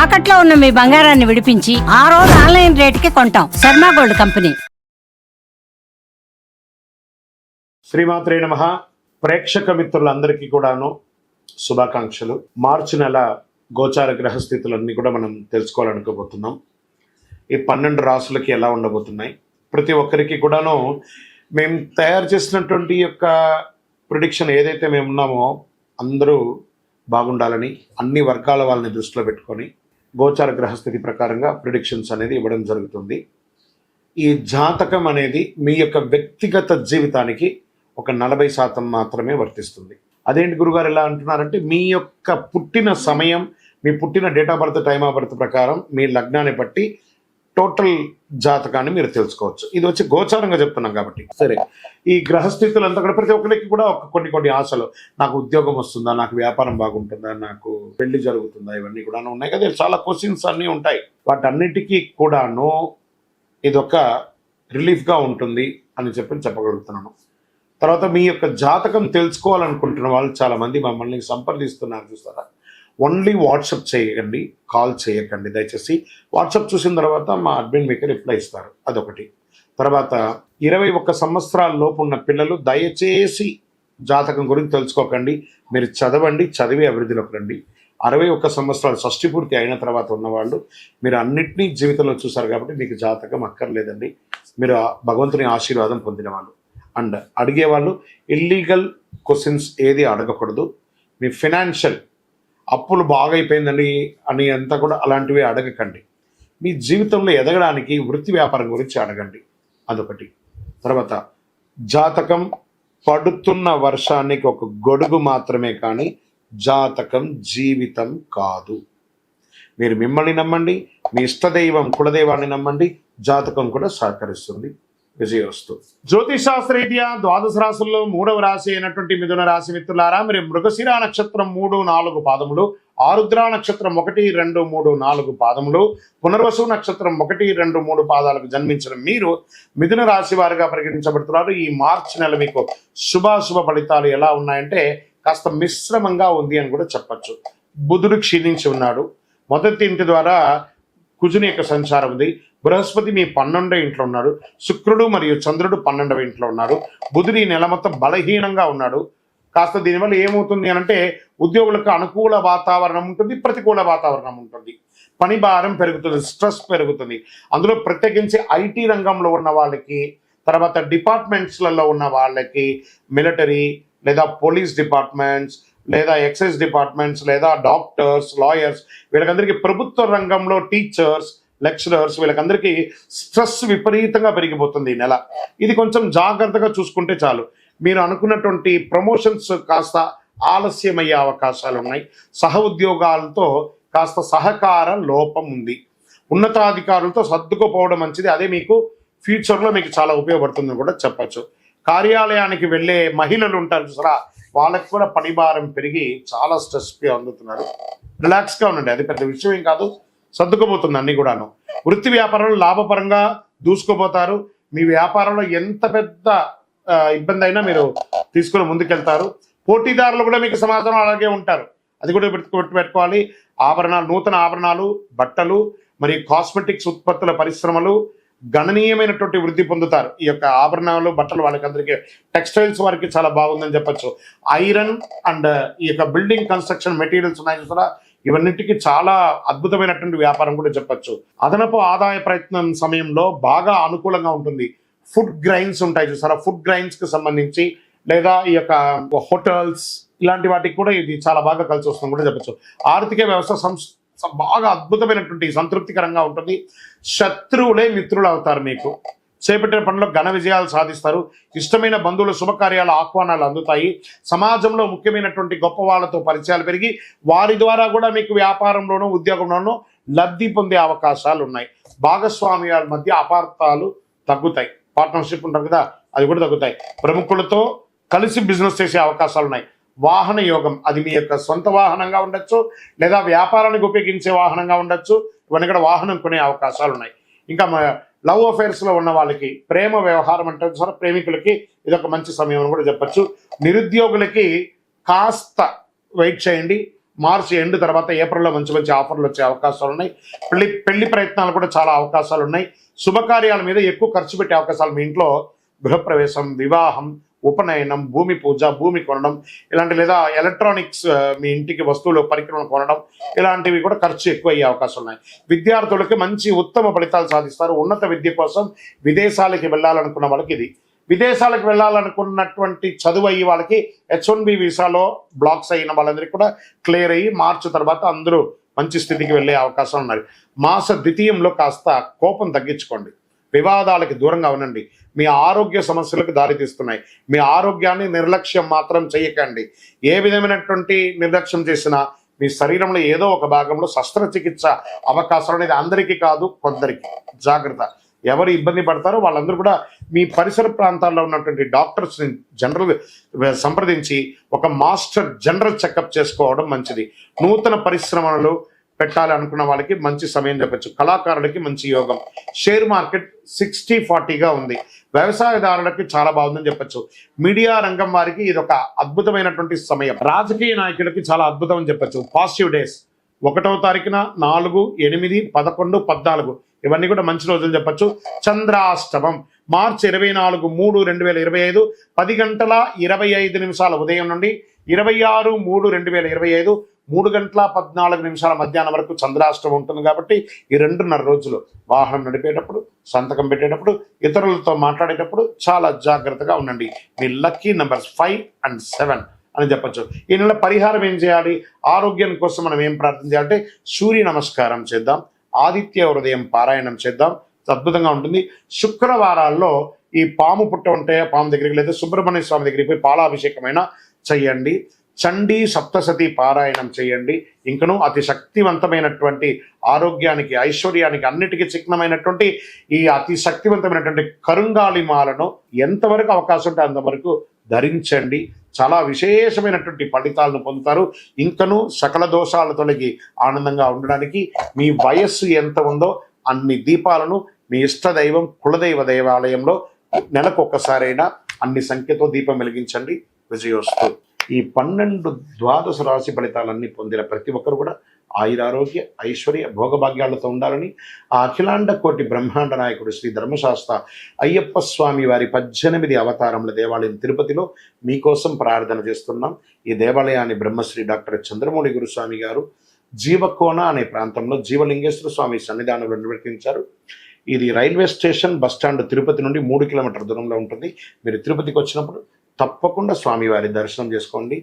తాకట్లో ఉన్న మీ బంగారాన్ని విడిపించి ఆ రోజు ఆన్లైన్ రేటుకి కొంటాం. Sharma gold company. శ్రీమాత్రే నమః. ప్రేక్షక మిత్రులందరికీ కూడాను శుభాకాంక్షలు. మార్చి నెల గోచార గ్రహస్థితులన్నీ కూడా మనం తెలుసుకోవాలనుకోబోతున్నాం. ఈ 12 రాసులకి ఎలా ఉండబోతున్నాయి, ప్రతి ఒక్కరికి కూడాను మేము తయారు చేసినటువంటి యొక్క ప్రిడిక్షన్ ఏదైతే మేము ఉన్నామో అందరూ బాగుండాలని అన్ని వర్గాల వాళ్ళని దృష్టిలో పెట్టుకొని గోచార గ్రహస్థితి ప్రకారంగా ప్రిడిక్షన్స్ అనేది ఇవ్వడం జరుగుతుంది. ఈ జాతకం అనేది మీ యొక్క వ్యక్తిగత జీవితానికి ఒక 40% మాత్రమే వర్తిస్తుంది. అదేంటి గురుగారు ఎలా అంటున్నారంటే, మీ యొక్క పుట్టిన సమయం, మీ పుట్టిన date of birth, time of birth ప్రకారం మీ లగ్నాన్ని బట్టి టోటల్ జాతకాన్ని మీరు తెలుసుకోవచ్చు. ఇది వచ్చి గోచారంగా చెప్తున్నాం కాబట్టి. సరే, ఈ గ్రహస్థితులు అంతా కూడా ప్రతి ఒక్కరికి కూడా కొన్ని ఆశలు, నాకు ఉద్యోగం వస్తుందా, నాకు వ్యాపారం బాగుంటుందా, నాకు పెళ్లి జరుగుతుందా, ఇవన్నీ కూడా ఉన్నాయి కదా. చాలా క్వశ్చన్స్ అన్నీ ఉంటాయి. వాటన్నిటికీ కూడాను ఇదొక రిలీఫ్గా ఉంటుంది అని చెప్పగలుగుతున్నాను. తర్వాత మీ యొక్క జాతకం తెలుసుకోవాలనుకుంటున్న వాళ్ళు చాలామంది మమ్మల్ని సంప్రదిస్తున్నారు చూస్తారా. ఓన్లీ వాట్సాప్ చేయకండి, కాల్ చేయకండి దయచేసి. వాట్సాప్ చూసిన తర్వాత మా అడ్మిన్ మీకు రిప్లై ఇస్తారు. అదొకటి. తర్వాత 21 సంవత్సరాల లోపు ఉన్న పిల్లలు దయచేసి జాతకం గురించి తెలుసుకోకండి. మీరు చదవండి, చదివి అభివృద్ధిలోకి రండి. 61 సంవత్సరాలు షష్ఠి పూర్తి అయిన తర్వాత ఉన్నవాళ్ళు మీరు అన్నింటినీ జీవితంలో చూసారు కాబట్టి మీకు జాతకం అక్కర్లేదండి. మీరు భగవంతుని ఆశీర్వాదం పొందిన వాళ్ళు. అండ్ అడిగేవాళ్ళు ఇల్లీగల్ క్వశ్చన్స్ ఏది అడగకూడదు. మీ ఫినాన్షియల్ అప్పులు బాగా అయిపోయిందండి అని అంతా కూడా అలాంటివి అడగకండి. మీ జీవితంలో ఎదగడానికి వృత్తి వ్యాపారం గురించి అడగండి. అదొకటి. తర్వాత జాతకం పడుతున్న వర్షానికి ఒక గొడుగు మాత్రమే కానీ జాతకం జీవితం కాదు. మీరు మిమ్మల్ని నమ్మండి, మీ ఇష్టదైవం కులదైవాన్ని నమ్మండి, జాతకం కూడా సహకరిస్తుంది. విజయోస్తు. జ్యోతిషాస్త్రరీత్యా 12 రాశుల్లో 3వ రాశి అయినటువంటి మిథున రాశి మిత్రులారా, మీరు మృగశిర నక్షత్రం 3, 4 పాదములు, ఆరుద్ర నక్షత్రం 1, 2, 3, 4 పాదములు, పునర్వసు నక్షత్రం 1, 2, 3 పాదాలకు జన్మించిన మీరు మిథున రాశి వారిగా పరిగణించబడుతున్నారు. ఈ మార్చి నెల మీకు శుభాశుభ ఫలితాలు ఎలా ఉన్నాయంటే కాస్త మిశ్రమంగా ఉంది అని కూడా చెప్పచ్చు. బుధుడు క్షీణించి ఉన్నాడు. మొదటి ఇంటి ద్వారా కుజుని యొక్క సంచారం ఉంది. బృహస్పతి మీ 12వ ఇంట్లో ఉన్నాడు. శుక్రుడు మరియు చంద్రుడు 12వ ఇంట్లో ఉన్నారు. బుధుడు ఈ నెల మొత్తం బలహీనంగా ఉన్నాడు. కాస్త దీనివల్ల ఏమవుతుంది అనంటే ఉద్యోగులకు అనుకూల వాతావరణం ఉంటుంది, ప్రతికూల వాతావరణం ఉంటుంది. పని భారం పెరుగుతుంది, స్ట్రెస్ పెరుగుతుంది. అందులో ప్రత్యేకించి ఐటీ రంగంలో ఉన్న వాళ్ళకి, తర్వాత డిపార్ట్మెంట్స్లలో ఉన్న వాళ్ళకి, మిలిటరీ లేదా పోలీస్ డిపార్ట్మెంట్స్ లేదా ఎక్సైజ్ డిపార్ట్మెంట్స్ లేదా డాక్టర్స్, లాయర్స్, వీళ్ళకందరికీ ప్రభుత్వ రంగంలో టీచర్స్, లెక్చరర్స్, వీళ్ళకందరికీ స్ట్రెస్ విపరీతంగా పెరిగిపోతుంది ఈ నెల. ఇది కొంచెం జాగ్రత్తగా చూసుకుంటే చాలు. మీరు అనుకున్నటువంటి ప్రమోషన్స్ కాస్త ఆలస్యమయ్యే అవకాశాలు ఉన్నాయి. సహ ఉద్యోగాలతో కాస్త సహకార లోపం ఉంది. ఉన్నతాధికారులతో సర్దుకుపోవడం మంచిది. అదే మీకు ఫ్యూచర్లో మీకు చాలా ఉపయోగపడుతుందని కూడా చెప్పచ్చు. కార్యాలయానికి వెళ్ళే మహిళలు ఉంటారు చూసారా, వాళ్ళకి కూడా పని భారం పెరిగి చాలా స్ట్రెస్కి అందుతున్నారు. రిలాక్స్గా ఉండండి, అది పెద్ద విషయం ఏం కాదు, సర్దుకుపోతుంది అన్నీ కూడాను. వృత్తి వ్యాపారంలో లాభపరంగా దూసుకుపోతారు. మీ వ్యాపారంలో ఎంత పెద్ద ఇబ్బంది అయినా మీరు తీసుకుని ముందుకెళ్తారు. పోటీదారులు కూడా మీకు సమాధానం అలాగే ఉంటారు, అది కూడా పెట్టుకోవాలి. ఆభరణాలు, నూతన ఆభరణాలు, బట్టలు మరియు కాస్మెటిక్స్ ఉత్పత్తుల పరిశ్రమలు గణనీయమైనటువంటి వృద్ధి పొందుతారు. ఈ యొక్క ఆభరణాలు, బట్టలు వాళ్ళకందరికీ, టెక్స్టైల్స్ వారికి చాలా బాగుందని చెప్పచ్చు. ఐరన్ అండ్ ఈ యొక్క బిల్డింగ్ కన్స్ట్రక్షన్ మెటీరియల్స్ ఉన్నాయి చూసారా, ఇవన్నిటికీ చాలా అద్భుతమైనటువంటి వ్యాపారం కూడా చెప్పచ్చు. అదనపు ఆదాయ ప్రయత్నం సమయంలో బాగా అనుకూలంగా ఉంటుంది. ఫుడ్ గ్రైన్స్ ఉంటాయి చూసారా, ఫుడ్ గ్రైన్స్కి సంబంధించి లేదా ఈ యొక్క హోటల్స్ ఇలాంటి వాటికి కూడా ఇది చాలా బాగా కలిసి వస్తుంది కూడా చెప్పచ్చు. ఆర్థిక వ్యవస్థ బాగా అద్భుతమైనటువంటి సంతృప్తికరంగా ఉంటుంది. శత్రువులే మిత్రులు అవుతారు. మీకు చేపట్టిన పనుల్లో ఘన విజయాలు సాధిస్తారు. ఇష్టమైన బంధువుల శుభకార్యాల ఆహ్వానాలు అందుతాయి. సమాజంలో ముఖ్యమైనటువంటి గొప్ప వాళ్ళతో పరిచయాలు పెరిగి వారి ద్వారా కూడా మీకు వ్యాపారంలోనూ ఉద్యోగంలోనూ లబ్ధి పొందే అవకాశాలు ఉన్నాయి. భాగస్వామ్యాల మధ్య అపార్థాలు తగ్గుతాయి. పార్ట్నర్షిప్ ఉంటారు కదా, అది కూడా తగ్గుతాయి. ప్రముఖులతో కలిసి బిజినెస్ చేసే అవకాశాలు ఉన్నాయి. వాహన యోగం, అది మీ యొక్క సొంత వాహనంగా ఉండొచ్చు లేదా వ్యాపారానికి ఉపయోగించే వాహనంగా ఉండొచ్చు. ఇవన్నీ కూడా వాహనం కొనే అవకాశాలు ఉన్నాయి. ఇంకా లవ్ అఫైర్స్లో ఉన్న వాళ్ళకి, ప్రేమ వ్యవహారం అంటే సరే ప్రేమికులకి ఇదొక మంచి సమయం అని కూడా చెప్పచ్చు. నిరుద్యోగులకి కాస్త వెయిట్ చేయండి, మార్చి ఎండ్ తర్వాత ఏప్రిల్లో మంచి మంచి ఆఫర్లు వచ్చే అవకాశాలు ఉన్నాయి. పెళ్లి ప్రయత్నాలు కూడా చాలా అవకాశాలు ఉన్నాయి. శుభకార్యాల మీద ఎక్కువ ఖర్చు పెట్టే అవకాశాలు, మీ ఇంట్లో గృహప్రవేశం, వివాహం, ఉపనయనం, భూమి పూజ, భూమి కొనడం ఇలాంటి, లేదా ఎలక్ట్రానిక్స్ మీ ఇంటికి వస్తువులు పరికరాలు కొనడం ఇలాంటివి కూడా ఖర్చు ఎక్కువ అయ్యే అవకాశాలు ఉన్నాయి. విద్యార్థులకి మంచి ఉత్తమ ఫలితాలు సాధిస్తారు. ఉన్నత విద్య కోసం విదేశాలకి వెళ్ళాలనుకున్న వాళ్ళకి ఇది. విదేశాలకు వెళ్ళాలనుకున్నటువంటి చదువు అయ్యి వాళ్ళకి H1B వీసాలో బ్లాక్స్ అయిన వాళ్ళందరికీ కూడా క్లియర్ అయ్యి మార్చి తర్వాత అందరూ మంచి స్థితికి వెళ్ళే అవకాశం ఉన్నాయి. మాస ద్వితీయంలో కాస్త కోపం తగ్గించుకోండి, వివాదాలకి దూరంగా ఉండండి. మీ ఆరోగ్య సమస్యలకు దారితీస్తున్నాయి. మీ ఆరోగ్యాన్ని నిర్లక్ష్యం మాత్రం చేయకండి. ఏ విధమైనటువంటి నిర్లక్ష్యం చేసినా మీ శరీరంలో ఏదో ఒక భాగంలో శస్త్రచికిత్స అవకాశం అనేది అందరికీ కాదు, కొందరికి. జాగ్రత్త. ఎవరు ఇబ్బంది పడతారో వాళ్ళందరూ కూడా మీ పరిసర ప్రాంతాల్లో ఉన్నటువంటి డాక్టర్స్ని జనరల్ సంప్రదించి ఒక మాస్టర్ జనరల్ చెకప్ చేసుకోవడం మంచిది. నూతన పరిశ్రమలు పెట్టాలి అనుకున్న వాళ్ళకి మంచి సమయం చెప్పచ్చు. కళాకారులకి మంచి యోగం. షేర్ మార్కెట్ 60-40గా ఉంది. వ్యవసాయదారులకి చాలా బాగుందని చెప్పచ్చు. మీడియా రంగం వారికి ఇది ఒక అద్భుతమైనటువంటి సమయం. రాజకీయ నాయకులకి చాలా అద్భుతం అని చెప్పచ్చు. పాజిటివ్ డేస్ 1వ తారీఖున 4, 8, 11, 14 ఇవన్నీ కూడా మంచి రోజులు చెప్పచ్చు. చంద్రాష్టమం మార్చి 24, 3, 2025 10:25 ఉదయం నుండి 26, 3, 2025 3:14 మధ్యాహ్నం వరకు చంద్రాష్టమం ఉంటుంది. కాబట్టి ఈ 2.5 రోజులు వాహనం నడిపేటప్పుడు, సంతకం పెట్టేటప్పుడు, ఇతరులతో మాట్లాడేటప్పుడు చాలా జాగ్రత్తగా ఉండండి. మీ లక్కీ నెంబర్స్ 5 and 7 అని చెప్పచ్చు. ఈ నెల పరిహారం ఏం చేయాలి? ఆరోగ్యం కోసం మనం ఏం ప్రార్థన చేయాలంటే సూర్య నమస్కారం చేద్దాం, ఆదిత్య హృదయం పారాయణం చేద్దాం, అద్భుతంగా ఉంటుంది. శుక్రవారాల్లో ఈ పాము పుట్ట ఉంటే పాము దగ్గరికి, లేదా సుబ్రహ్మణ్య స్వామి దగ్గరికి పోయి పాలాభిషేకమైనా చెయ్యండి. చండీ సప్తసతి పారాయణం చేయండి. ఇంకను అతి శక్తివంతమైనటువంటి ఆరోగ్యానికి, ఐశ్వర్యానికి, అన్నిటికీ చిహ్నమైనటువంటి ఈ అతి శక్తివంతమైనటువంటి కరుంగాలి మాలను ఎంతవరకు అవకాశం ఉంటే అంతవరకు ధరించండి. చాలా విశేషమైనటువంటి ఫలితాలను పొందుతారు. ఇంకను సకల దోషాల తొలగి ఆనందంగా ఉండడానికి మీ వయస్సు ఎంత ఉందో అన్ని దీపాలను మీ ఇష్టదైవం కులదైవ దేవాలయంలో నెలకు ఒక్కసారైనా అన్ని సంఖ్యతో దీపం వెలిగించండి. విజయోస్తు. ఈ 12 ద్వాదశ రాశి ఫలితాలన్నీ పొందిన ప్రతి ఒక్కరు కూడా ఆయురారోగ్య, ఐశ్వర్య, భోగభాగ్యాలతో ఉండాలని ఆ అఖిలాండ కోటి బ్రహ్మాండ నాయకుడు శ్రీ ధర్మశాస్త్ర అయ్యప్ప స్వామి వారి 18 అవతారముల దేవాలయం తిరుపతిలో మీకోసం ప్రార్థన చేస్తున్నాం. ఈ దేవాలయాన్ని బ్రహ్మశ్రీ డాక్టర్ చంద్రమౌళి గురుస్వామి గారు జీవకోన అనే ప్రాంతంలో జీవలింగేశ్వర స్వామి సన్నిధానంలో నిర్వర్తించారు. ఇది రైల్వే స్టేషన్, బస్టాండ్ తిరుపతి నుండి 3 కిలోమీటర్ల దూరంలో ఉంటుంది. మీరు తిరుపతికి వచ్చినప్పుడు తప్పకుండా స్వామివారి దర్శనం చేసుకోండి.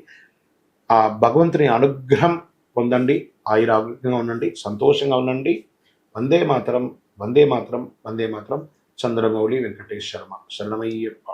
ఆ భగవంతుని అనుగ్రహం పొందండి. ఆయురారోగ్యంగా ఉండండి, సంతోషంగా ఉండండి. వందే మాతరం, వందే మాతరం, వందే మాతరం. చంద్రమౌళి వెంకటేశ్వర శరణమయ్యప్ప.